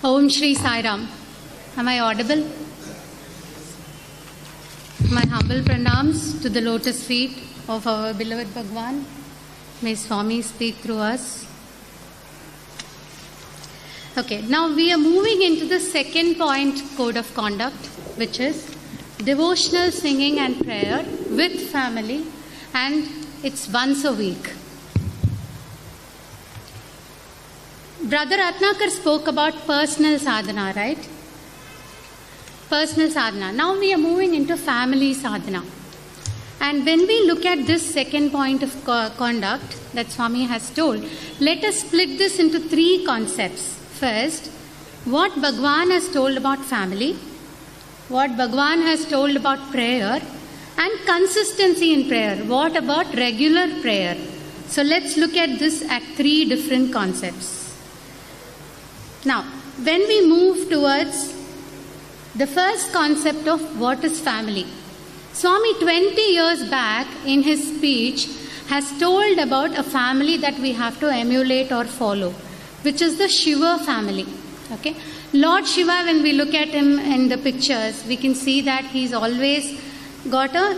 Om Shri Sai Ram. Am I audible? My humble pranams to the lotus feet of our beloved Bhagawan. May Swami speak through us. Okay, now we are moving into the second point, code of conduct, which is devotional singing and prayer with family, and it's once a week. Brother Ratnakar spoke about personal sadhana, right? Personal sadhana. Now we are moving into family sadhana. And when we look at this second point of conduct that Swami has told, let us split this into three concepts. First, what Bhagawan has told about family, what Bhagawan has told about prayer, and consistency in prayer. What about regular prayer? So let's look at this at three different concepts. Now, when we move towards the first concept of what is family, Swami 20 years back in his speech has told about a family that we have to emulate or follow, which is the Shiva family. Okay, Lord Shiva, when we look at him in the pictures, we can see that he's always got a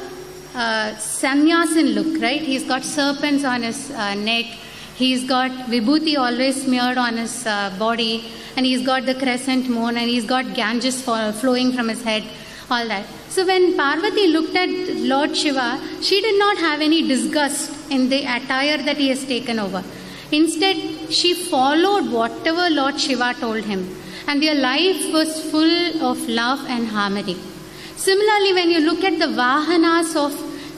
sannyasin look, right? He's got serpents on his neck. He's got vibhuti always smeared on his body, and he's got the crescent moon, and he's got Ganges flowing from his head, all that. So when Parvati looked at Lord Shiva, she did not have any disgust in the attire that he has taken over. Instead, she followed whatever Lord Shiva told him, and their life was full of love and harmony. Similarly, when you look at the Vahanas of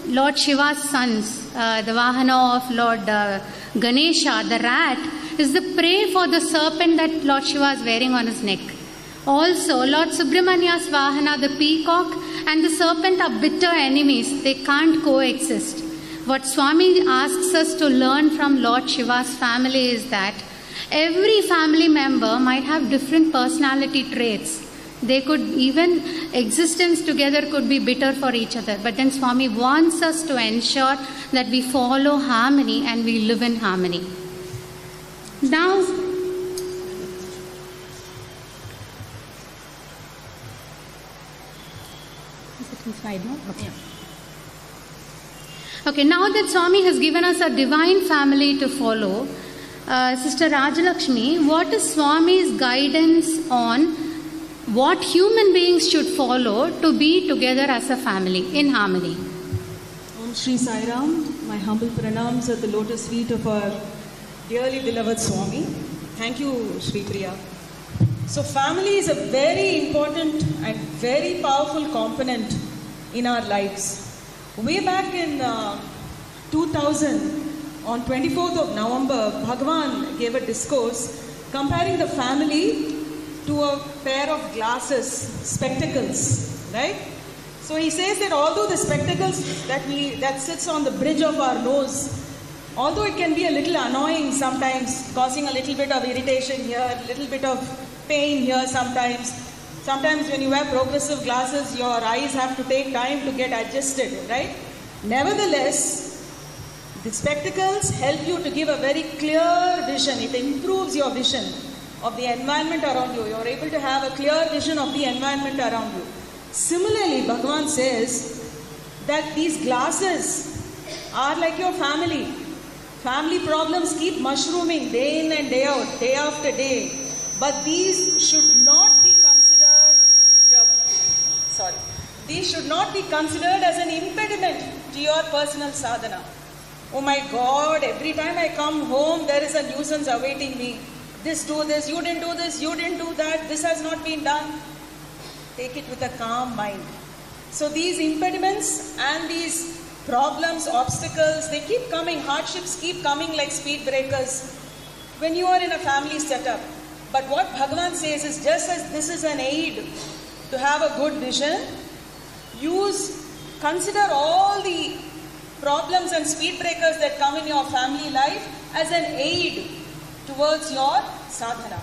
Lord Shiva's sons, the Vahana of Lord Ganesha, the rat, is the prey for the serpent that Lord Shiva is wearing on his neck. Also, Lord Subramania's Vahana, the peacock, and the serpent are bitter enemies. They can't coexist. What Swami asks us to learn from Lord Shiva's family is that every family member might have different personality traits. They could even, existence together could be bitter for each other. But then Swami wants us to ensure that we follow harmony and we live in harmony. Now, okay, now that Swami has given us a divine family to follow, Sister Rajalakshmi, what is Swami's guidance on what human beings should follow to be together as a family in harmony? Om Shri Sai Ram, my humble pranams at the lotus feet of our dearly beloved Swami. Thank you, Sripriya. So family is a very important and very powerful component in our lives. Way back in 2000, on 24th of November, Bhagawan gave a discourse comparing the family to a pair of glasses, spectacles, right? So he says that although the spectacles that sits on the bridge of our nose, although it can be a little annoying sometimes, causing a little bit of irritation here, a little bit of pain here sometimes. Sometimes when you wear progressive glasses, your eyes have to take time to get adjusted, right? Nevertheless, the spectacles help you to give a very clear vision. It improves your vision of the environment around you. You are able to have a clear vision of the environment around you. Similarly, Bhagavan says that these glasses are like your family. Family problems keep mushrooming day in and day out, day after day. But these should not be considered as an impediment to your personal sadhana. Oh my God, every time I come home, there is a nuisance awaiting me. This, do this, you didn't do this, you didn't do that, this has not been done. Take it with a calm mind. So these impediments and these problems, obstacles, they keep coming, hardships keep coming like speed breakers when you are in a family setup. But what Bhagavan says is, just as this is an aid to have a good vision, consider all the problems and speed breakers that come in your family life as an aid towards your sadhana.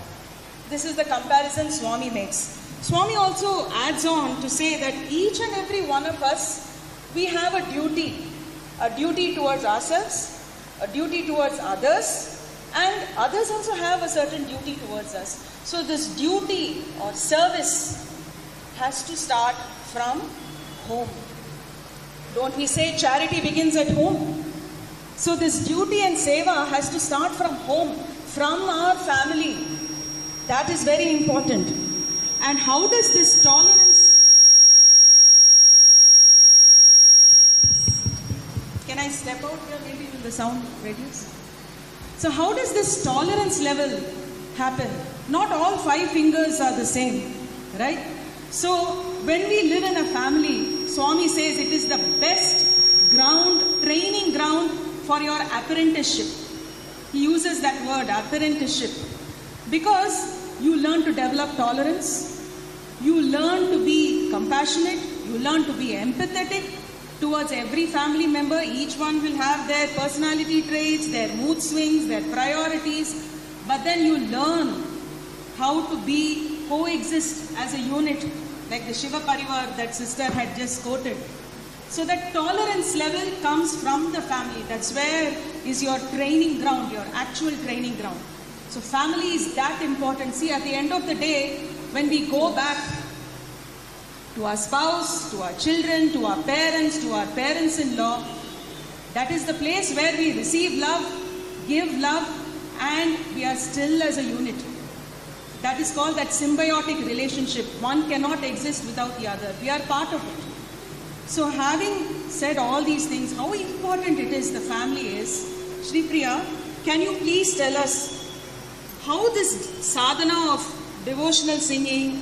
This is the comparison Swami makes. Swami also adds on to say that each and every one of us, we have a duty towards ourselves, a duty towards others, And others also have a certain duty towards us. So this duty or service has to start from home. Don't we say charity begins at home? So this duty and seva has to start from home, from our family. That is very important. And how does this tolerance... Can I step out here? Maybe will the sound reduce? So how does this tolerance level happen? Not all 5 fingers are the same, right? So when we live in a family, Swami says it is the best ground, training ground for your apprenticeship. He uses that word, apprenticeship. Because you learn to develop tolerance, you learn to be compassionate, you learn to be empathetic towards every family member. Each one will have their personality traits, their mood swings, their priorities. But then you learn how to coexist as a unit, like the Shiva Parivar that sister had just quoted. So that tolerance level comes from the family. That's where is your training ground, your actual training ground. So family is that important. See, at the end of the day, when we go back to our spouse, to our children, to our parents-in-law, that is the place where we receive love, give love, and we are still as a unit. That is called that symbiotic relationship. One cannot exist without the other. We are part of it. So having said all these things, how important it is, the family is, Sripriya, can you please tell us how this sadhana of devotional singing,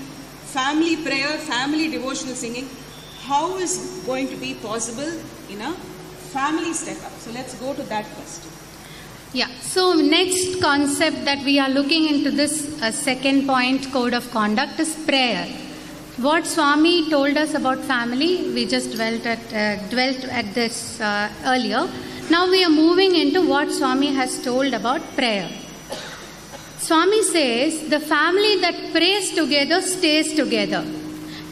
family prayer, family devotional singing, how is going to be possible in a family step-up? So let's go to that first. Yeah, so next concept that we are looking into this second point, code of conduct, is prayer. What Swami told us about family, we just dwelt at this earlier. Now we are moving into what Swami has told about prayer. Swami says, the family that prays together stays together.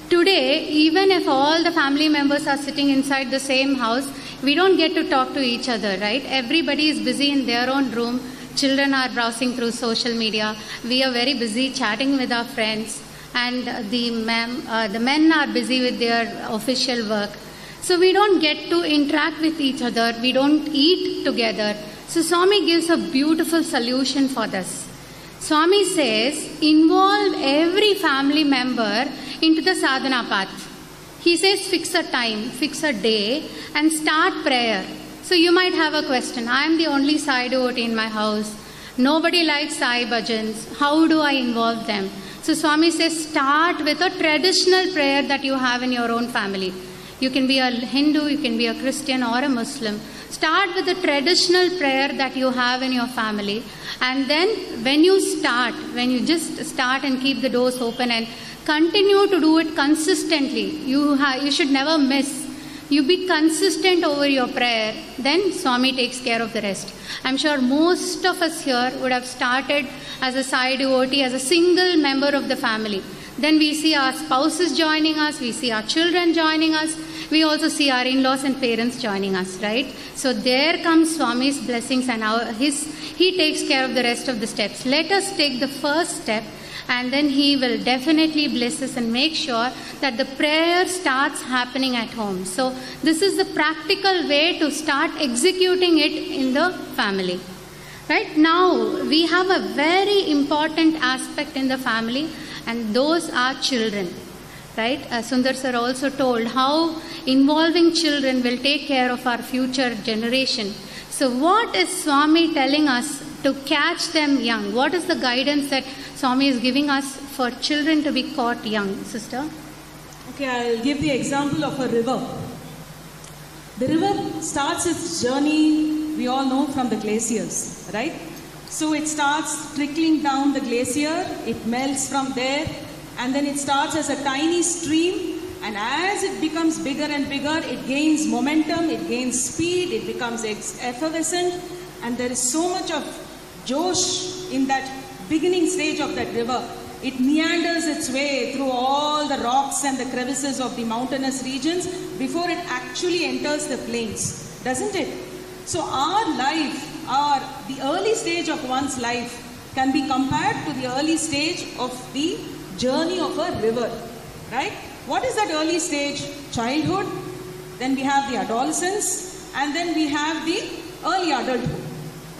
Today, even if all the family members are sitting inside the same house, we don't get to talk to each other, right? Everybody is busy in their own room. Children are browsing through social media. We are very busy chatting with our friends. And the men are busy with their official work. So we don't get to interact with each other. We don't eat together. So Swami gives a beautiful solution for this. Swami says, involve every family member into the sadhana path. He says, fix a time, fix a day, and start prayer. So you might have a question. I am the only Sai devotee in my house. Nobody likes Sai bhajans. How do I involve them? So Swami says, start with a traditional prayer that you have in your own family. You can be a Hindu, you can be a Christian or a Muslim. Start with the traditional prayer that you have in your family. And then when you just start and keep the doors open and continue to do it consistently, you should never miss. You be consistent over your prayer, then Swami takes care of the rest. I'm sure most of us here would have started as a Sai devotee, as a single member of the family. Then we see our spouses joining us, we see our children joining us, we also see our in-laws and parents joining us, right? So there comes Swami's blessings and he takes care of the rest of the steps. Let us take the first step, and then he will definitely bless us and make sure that the prayer starts happening at home. So this is the practical way to start executing it in the family. Right now, we have a very important aspect in the family, and those are children. Right? Sundar sir also told how involving children will take care of our future generation. So what is Swami telling us to catch them young? What is the guidance that Swami is giving us for children to be caught young, sister? Okay, I'll give the example of a river. The river starts its journey, we all know, from the glaciers, right? So it starts trickling down the glacier, it melts from there, and then it starts as a tiny stream, and as it becomes bigger and bigger, it gains momentum, it gains speed, it becomes effervescent, and there is so much of Josh in that beginning stage of that river. It meanders its way through all the rocks and the crevices of the mountainous regions before it actually enters the plains, doesn't it? So our life the early stage of one's life can be compared to the early stage of the journey of a river, right? What is that early stage? Childhood, then we have the adolescence, and then we have the early adulthood,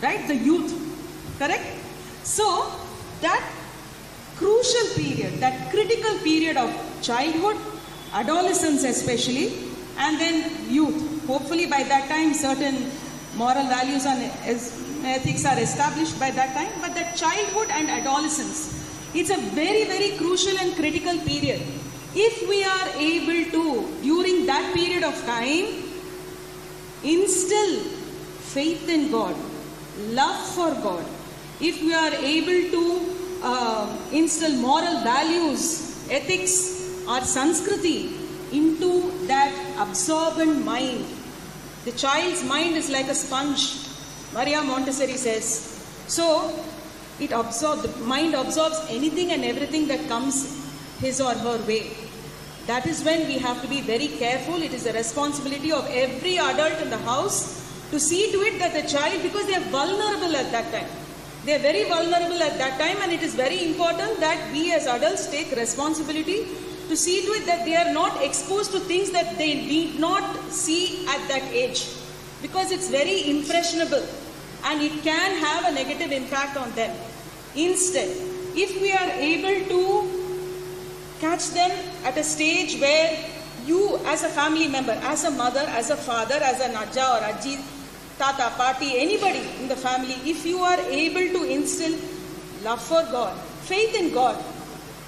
right? The youth, correct? So, that crucial period, that critical period of childhood, adolescence especially, and then youth. Hopefully by that time certain moral values and ethics are established by that time, but that childhood and adolescence, it's a very, very crucial and critical period. If we are able to, during that period of time, instill faith in God, love for God, if we are able to instill moral values, ethics or Sanskriti into that absorbent mind, the child's mind is like a sponge, Maria Montessori says. So, the mind absorbs anything and everything that comes his or her way. That is when we have to be very careful. It is the responsibility of every adult in the house to see to it that the child, because they are vulnerable at that time. They are very vulnerable at that time, and it is very important that we as adults take responsibility to see to it that they are not exposed to things that they need not see at that age. Because it's very impressionable and it can have a negative impact on them. Instead, if we are able to catch them at a stage where you as a family member, as a mother, as a father, as an ajja or ajji, tata, party, anybody in the family, if you are able to instill love for God, faith in God,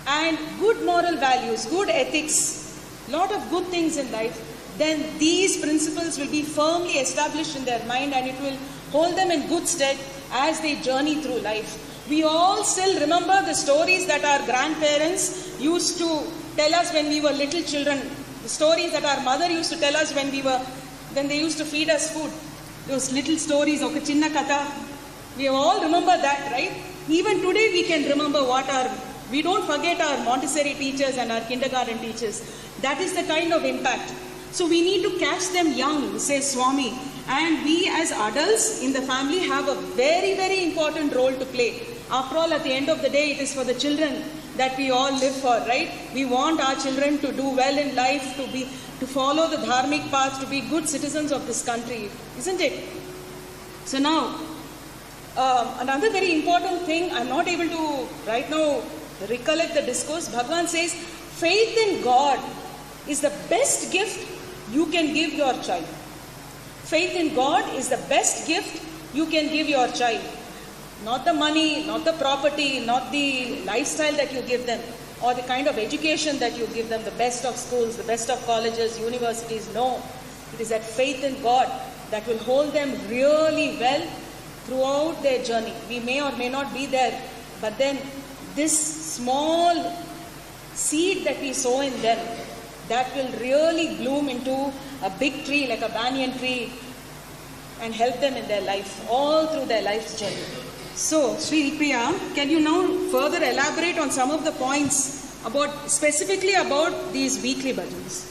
and good moral values, good ethics, lot of good things in life, then these principles will be firmly established in their mind and it will hold them in good stead as they journey through life. We all still remember the stories that our grandparents used to tell us when we were little children, the stories that our mother used to tell us when they used to feed us food. Those little stories, oka chinna katha, we all remember that, right? Even today we can remember we don't forget our Montessori teachers and our kindergarten teachers. That is the kind of impact. So we need to catch them young, says Swami. And we as adults in the family have a very, very important role to play. After all, at the end of the day, it is for the children that we all live for, right? We want our children to do well in life, to follow the dharmic path, to be good citizens of this country, isn't it? So now, another very important thing, I'm not able to right now recollect the discourse. Bhagavan says, faith in God is the best gift you can give your child. Faith in God is the best gift you can give your child. Not the money, not the property, not the lifestyle that you give them, or the kind of education that you give them, the best of schools, the best of colleges, universities. No, it is that faith in God that will hold them really well throughout their journey. We may or may not be there, but then this small seed that we sow in them, that will really bloom into a big tree like a banyan tree and help them in their life, all through their life's journey. So, Sripriya, can you now further elaborate on some of the points specifically about these weekly bhajans?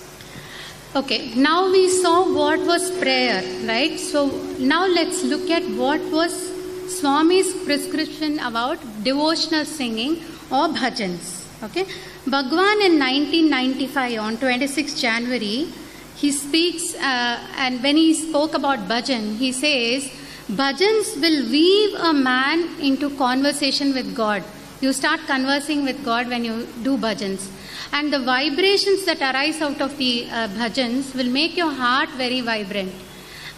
Okay, now we saw what was prayer, right? So now let's look at what was Swami's prescription about devotional singing or bhajans. Okay, Bhagawan in 1995 on 26 January, he speaks and when he spoke about bhajan, he says, bhajans will weave a man into conversation with God. You start conversing with God when you do bhajans. And the vibrations that arise out of the bhajans will make your heart very vibrant.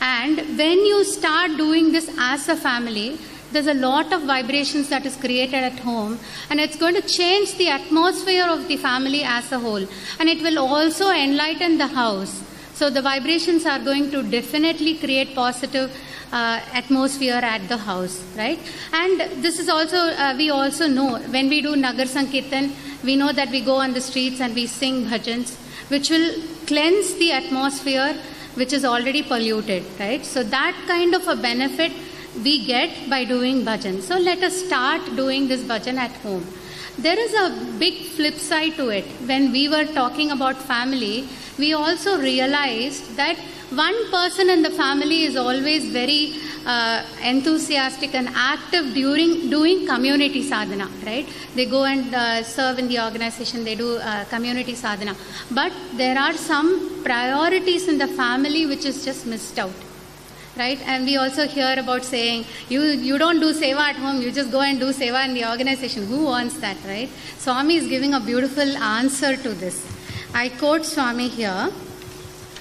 And when you start doing this as a family, there's a lot of vibrations that is created at home, and it's going to change the atmosphere of the family as a whole. And it will also enlighten the house. So the vibrations are going to definitely create positive atmosphere at the house, right? And this is also, we also know, when we do Nagar Sankirtan, we know that we go on the streets and we sing bhajans, which will cleanse the atmosphere which is already polluted, right? So that kind of a benefit we get by doing bhajan. So let us start doing this bhajan at home. There is a big flip side to it. When we were talking about family, we also realized that one person in the family is always very enthusiastic and active during doing community sadhana, right? They go and serve in the organization, they do community sadhana. But there are some priorities in the family which is just missed out. Right? And we also hear about saying, you don't do seva at home, you just go and do seva in the organization. Who wants that, right? Swami is giving a beautiful answer to this. I quote Swami here.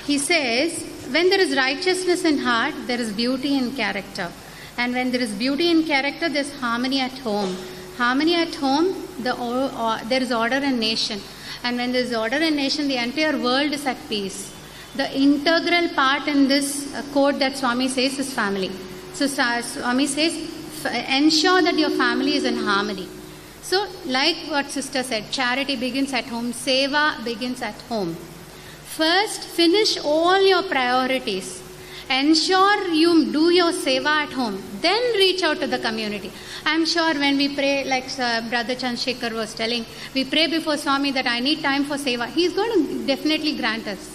He says, when there is righteousness in heart, there is beauty in character. And when there is beauty in character, there is harmony at home. Harmony at home, there is order in nation. And when there is order in nation, the entire world is at peace. The integral part in this quote that Swami says is family. So Swami says, ensure that your family is in harmony. So like what sister said, charity begins at home, seva begins at home. First, finish all your priorities. Ensure you do your seva at home. Then reach out to the community. I'm sure when we pray, like Brother Chandrasekhar was telling, we pray before Swami that I need time for seva. He's going to definitely grant us.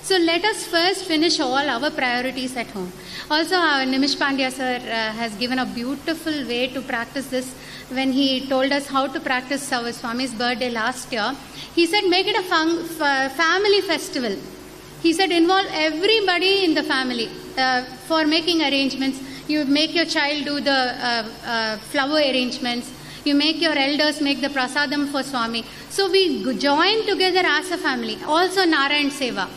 So let us first finish all our priorities at home. Also, our Nimish Pandya sir has given a beautiful way to practice this when he told us how to practice our Swami's birthday last year. He said, make it a family festival. He said, involve everybody in the family for making arrangements. You make your child do the flower arrangements. You make your elders make the prasadam for Swami. So we join together as a family. Also Narayan Seva.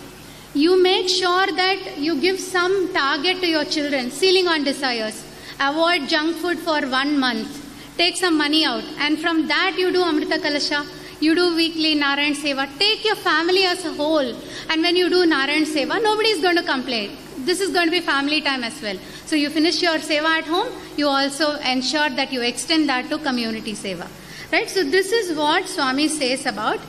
You make sure that you give some target to your children, sealing on desires. Avoid junk food for 1 month. Take some money out. And from that you do Amrita Kalasha. You do weekly Narayan Seva. Take your family as a whole. And when you do Narayan Seva, nobody is going to complain. This is going to be family time as well. So you finish your Seva at home. You also ensure that you extend that to community Seva. Right? So this is what Swami says about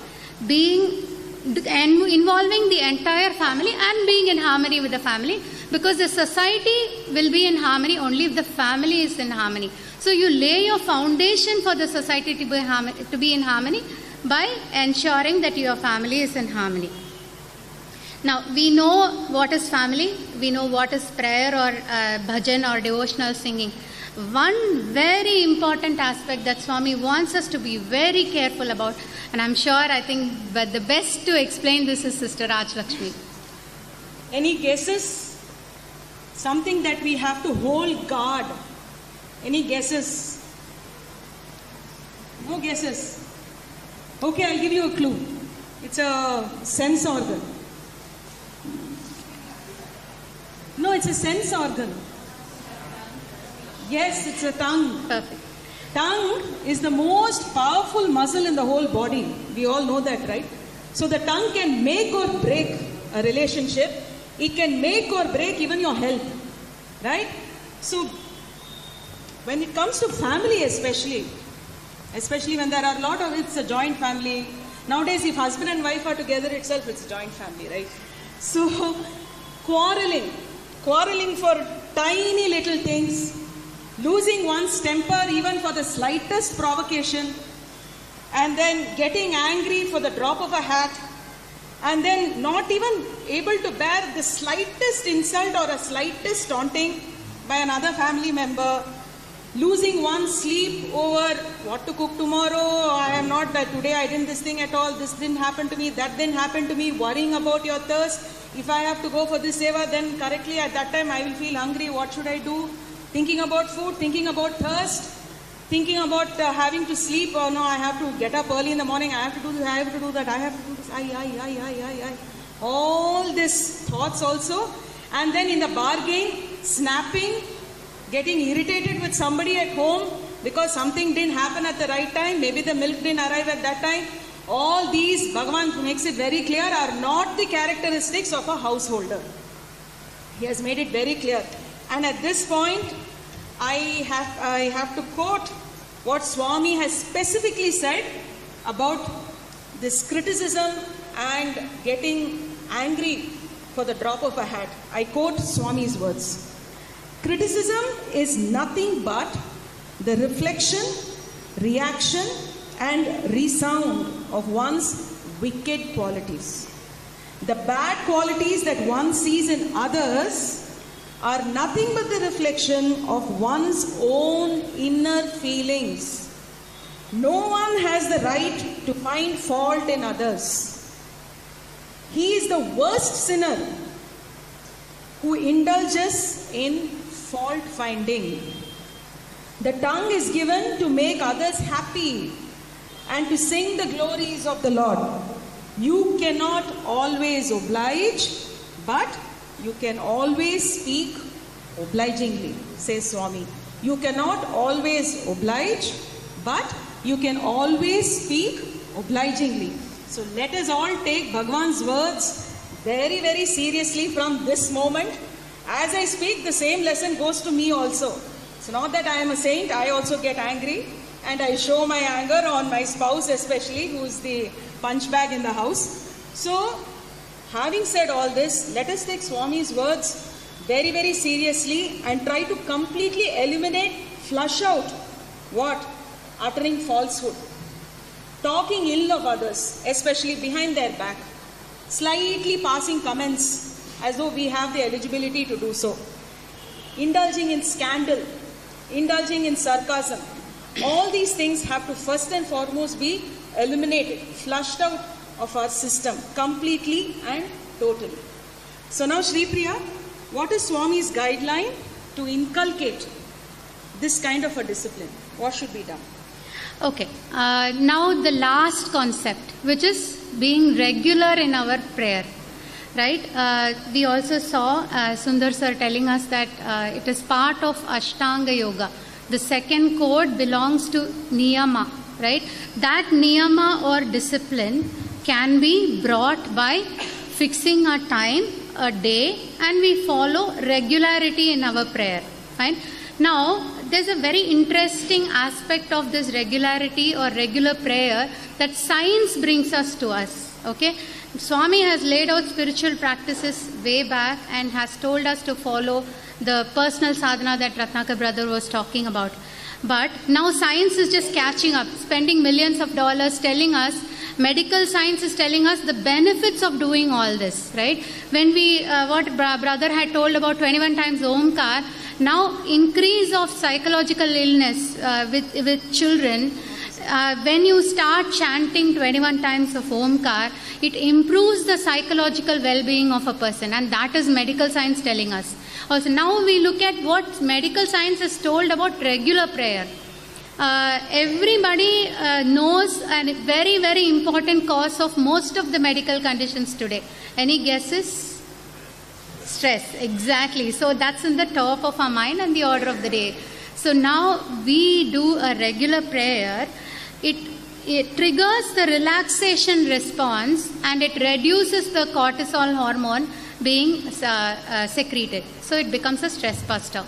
involving the entire family and being in harmony with the family, because the society will be in harmony only if the family is in harmony. So you lay your foundation for the society to be in harmony by ensuring that your family is in harmony. Now, we know what is family, we know what is prayer or bhajan or devotional singing. One very important aspect that Swami wants us to be very careful about, and I'm sure, I think, but the best to explain this is Sister Rajalakshmi. Any guesses? Something that we have to hold guard. Any guesses? No guesses? Okay, I'll give you a clue. It's a sense organ. No, it's a sense organ. Yes, it's a tongue. Perfect. Tongue is the most powerful muscle in the whole body. We all know that, right? So the tongue can make or break a relationship. It can make or break even your health, right? So when it comes to family especially when there are a lot of, it's a joint family. Nowadays, if husband and wife are together itself, it's a joint family, right? So quarreling for tiny little things, losing one's temper even for the slightest provocation, and then getting angry for the drop of a hat, and then not even able to bear the slightest insult or a slightest taunting by another family member, losing one's sleep over what to cook tomorrow, I am not, today I didn't this thing at all, this didn't happen to me, that didn't happen to me, worrying about your thirst, if I have to go for this seva, then correctly at that time I will feel hungry, what should I do? Thinking about food, thinking about thirst, thinking about having to sleep, or no, I have to get up early in the morning, I have to do this, I have to do that, I have to do this, all these thoughts also. And then in the bargain, snapping, getting irritated with somebody at home because something didn't happen at the right time, maybe the milk didn't arrive at that time. All these, Bhagawan makes it very clear, are not the characteristics of a householder. He has made it very clear. And at this point, I have to quote what Swami has specifically said about this criticism and getting angry for the drop of a hat. I quote Swami's words. Criticism is nothing but the reflection, reaction, and resound of one's wicked qualities. The bad qualities that one sees in others are nothing but the reflection of one's own inner feelings. No one has the right to find fault in others. He is the worst sinner who indulges in fault finding. The tongue is given to make others happy and to sing the glories of the Lord. You cannot always oblige, but you can always speak obligingly, says Swami. You cannot always oblige, but you can always speak obligingly. So let us all take Bhagawan's words very, very seriously from this moment. As I speak, the same lesson goes to me also. It's not that I am a saint, I also get angry and I show my anger on my spouse especially, who is the punch bag in the house. So, having said all this, let us take Swami's words very, very seriously and try to completely eliminate, flush out what? Uttering falsehood, talking ill of others, especially behind their back, slightly passing comments as though we have the eligibility to do so, indulging in scandal, indulging in sarcasm. All these things have to first and foremost be eliminated, flushed out of our system completely and totally. So now Sripriya, what is Swami's guideline to inculcate this kind of a discipline? What should be done? Okay, now the last concept, which is being regular in our prayer, right? We also saw Sundar sir telling us that it is part of Ashtanga Yoga. The second code belongs to Niyama, right? That Niyama or discipline can be brought by fixing a time, a day, and we follow regularity in our prayer, fine? Now, there's a very interesting aspect of this regularity or regular prayer that science brings us to us, okay? Swami has laid out spiritual practices way back and has told us to follow the personal sadhana that Ratnakar brother was talking about. But now science is just catching up, spending millions of dollars telling us, medical science is telling us the benefits of doing all this, right? When we, what brother had told about 21 times Omkar, now increase of psychological illness with children, when you start chanting 21 times of Omkar, it improves the psychological well-being of a person, and that is medical science telling us. Also, now we look at what medical science has told about regular prayer. Everybody knows a very, very important cause of most of the medical conditions today. Any guesses? Stress, exactly. So that's in the top of our mind and the order of the day. So now we do a regular prayer. It triggers the relaxation response and it reduces the cortisol hormone being secreted. So it becomes a stress buster.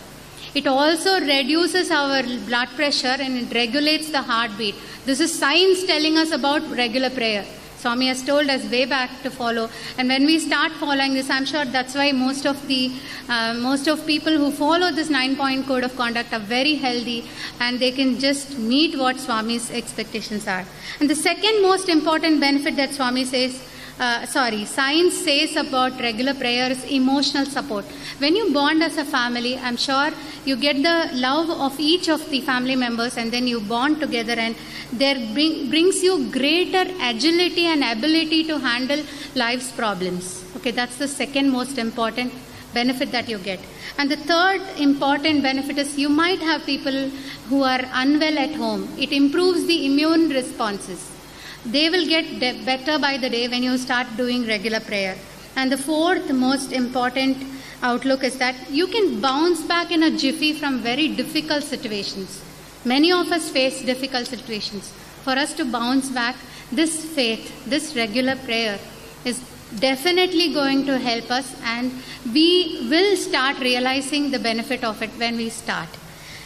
It also reduces our blood pressure and it regulates the heartbeat. This is science telling us about regular prayer. Swami has told us way back to follow, and when we start following this, I'm sure that's why most of people who follow this 9-point code of conduct are very healthy and they can just meet what Swami's expectations are. And the second most important benefit that science says about regular prayer is emotional support. When you bond as a family, I'm sure you get the love of each of the family members and then you bond together, and there brings you greater agility and ability to handle life's problems. Okay, that's the second most important benefit that you get. And the third important benefit is you might have people who are unwell at home. It improves the immune responses. They will get better by the day when you start doing regular prayer. And the fourth most important outlook is that you can bounce back in a jiffy from very difficult situations. Many of us face difficult situations. For us to bounce back, this faith, this regular prayer is definitely going to help us, and we will start realizing the benefit of it when we start.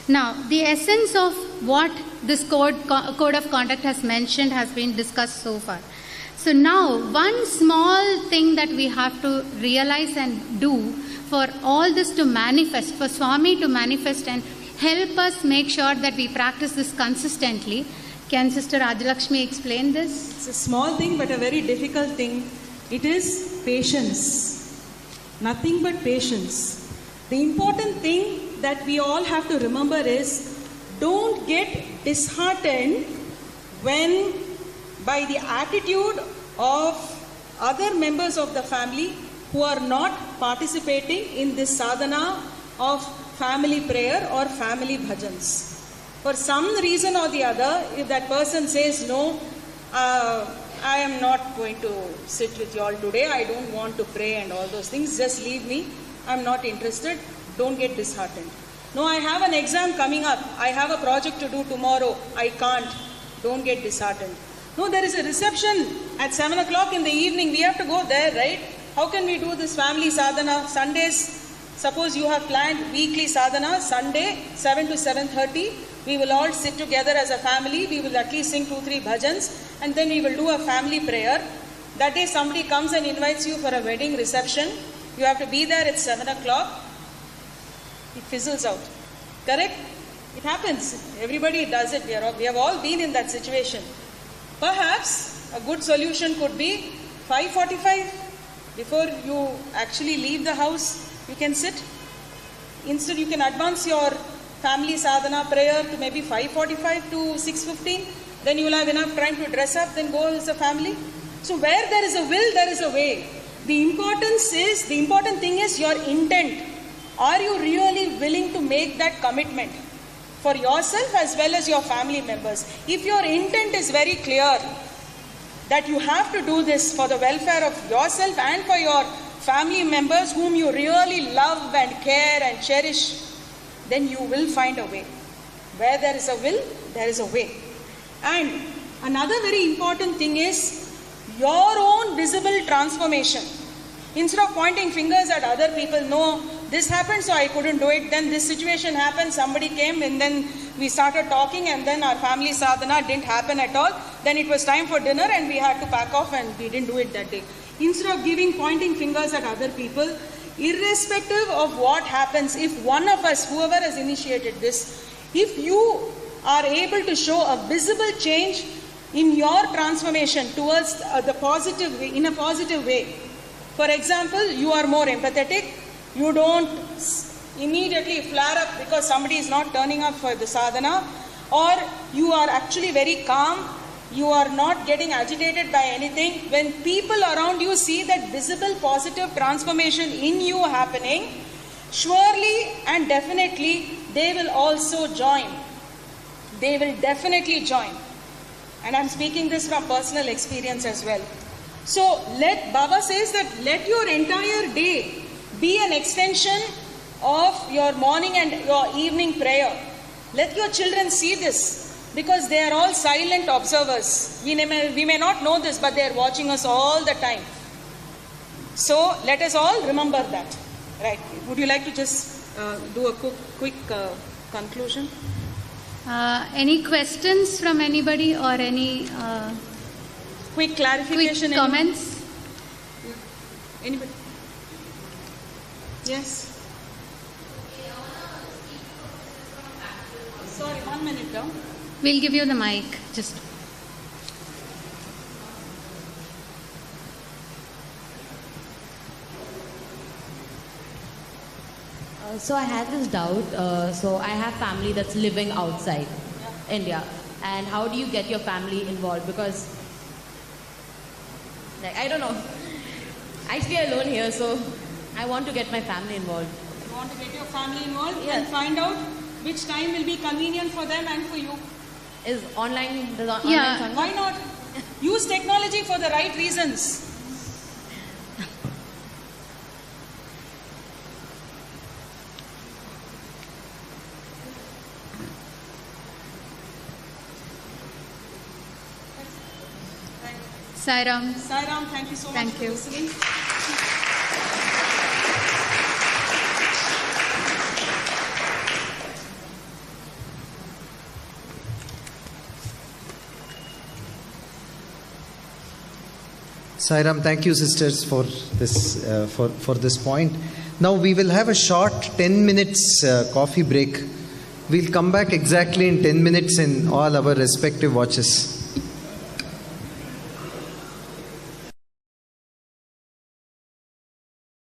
Now, the essence of what this code of conduct has mentioned has been discussed so far. So now, one small thing that we have to realize and do for all this to manifest, for Swami to manifest and help us make sure that we practice this consistently. Can Sister Rajalakshmi explain this? It's a small thing but a very difficult thing. It is patience. Nothing but patience. The important thing that we all have to remember is, don't get disheartened when by the attitude of other members of the family who are not participating in this sadhana of family prayer or family bhajans. For some reason or the other, if that person says, no, I am not going to sit with you all today, I don't want to pray and all those things, just leave me, I'm not interested, don't get disheartened. No, I have an exam coming up, I have a project to do tomorrow, I can't, don't get disheartened. No, there is a reception at 7 o'clock in the evening, we have to go there, right? How can we do this family sadhana? Sundays, suppose you have planned weekly sadhana, Sunday 7 to 7:30, we will all sit together as a family, we will at least sing 2-3 bhajans, and then we will do a family prayer. That day somebody comes and invites you for a wedding reception, you have to be there at 7 o'clock, it fizzles out. Correct? It happens. Everybody does it. We have all been in that situation. Perhaps a good solution could be 5:45. Before you actually leave the house, you can sit. Instead, you can advance your family sadhana prayer to maybe 5:45 to 6:15. Then you will have enough time to dress up, then go as a family. So where there is a will, there is a way. The important thing is your intent. Are you really willing to make that commitment for yourself as well as your family members? If your intent is very clear, that you have to do this for the welfare of yourself and for your family members whom you really love and care and cherish, then you will find a way. Where there is a will, there is a way. And another very important thing is your own visible transformation. Instead of pointing fingers at other people, no, this happened so I couldn't do it, then this situation happened, somebody came and then we started talking and then our family sadhana didn't happen at all. Then it was time for dinner and we had to pack off and we didn't do it that day. Instead of pointing fingers at other people, irrespective of what happens, if one of us, whoever has initiated this, if you are able to show a visible change in your transformation towards the positive way, in a positive way. For example, you are more empathetic, you don't immediately flare up because somebody is not turning up for the sadhana, or you are actually very calm, you are not getting agitated by anything. When people around you see that visible positive transformation in you happening, surely and definitely they will also join. They will definitely join. And I'm speaking this from personal experience as well. So Baba says that let your entire day be an extension of your morning and your evening prayer. Let your children see this, because they are all silent observers. We may not know this, but they are watching us all the time. So let us all remember that. Right. Would you like to just do a quick conclusion? Any questions from anybody or any quick clarification? Quick comments? Anybody? Yes. Sorry, 1 minute now. We'll give you the mic. Just. So I had this doubt. So I have family that's living outside India. And how do you get your family involved? Because, like, I don't know. I stay alone here, so I want to get my family involved. You want to get your family involved? Yeah. And find out which time will be convenient for them and for you. Is online, does online Yeah. sound Why not? Use technology for the right reasons. Sai Ram. Sai Ram, thank you so much Thank for you. listening. Sai Ram, thank you, sisters, for this for this point. Now we will have a short 10 minutes coffee break. We'll come back exactly in 10 minutes in all our respective watches.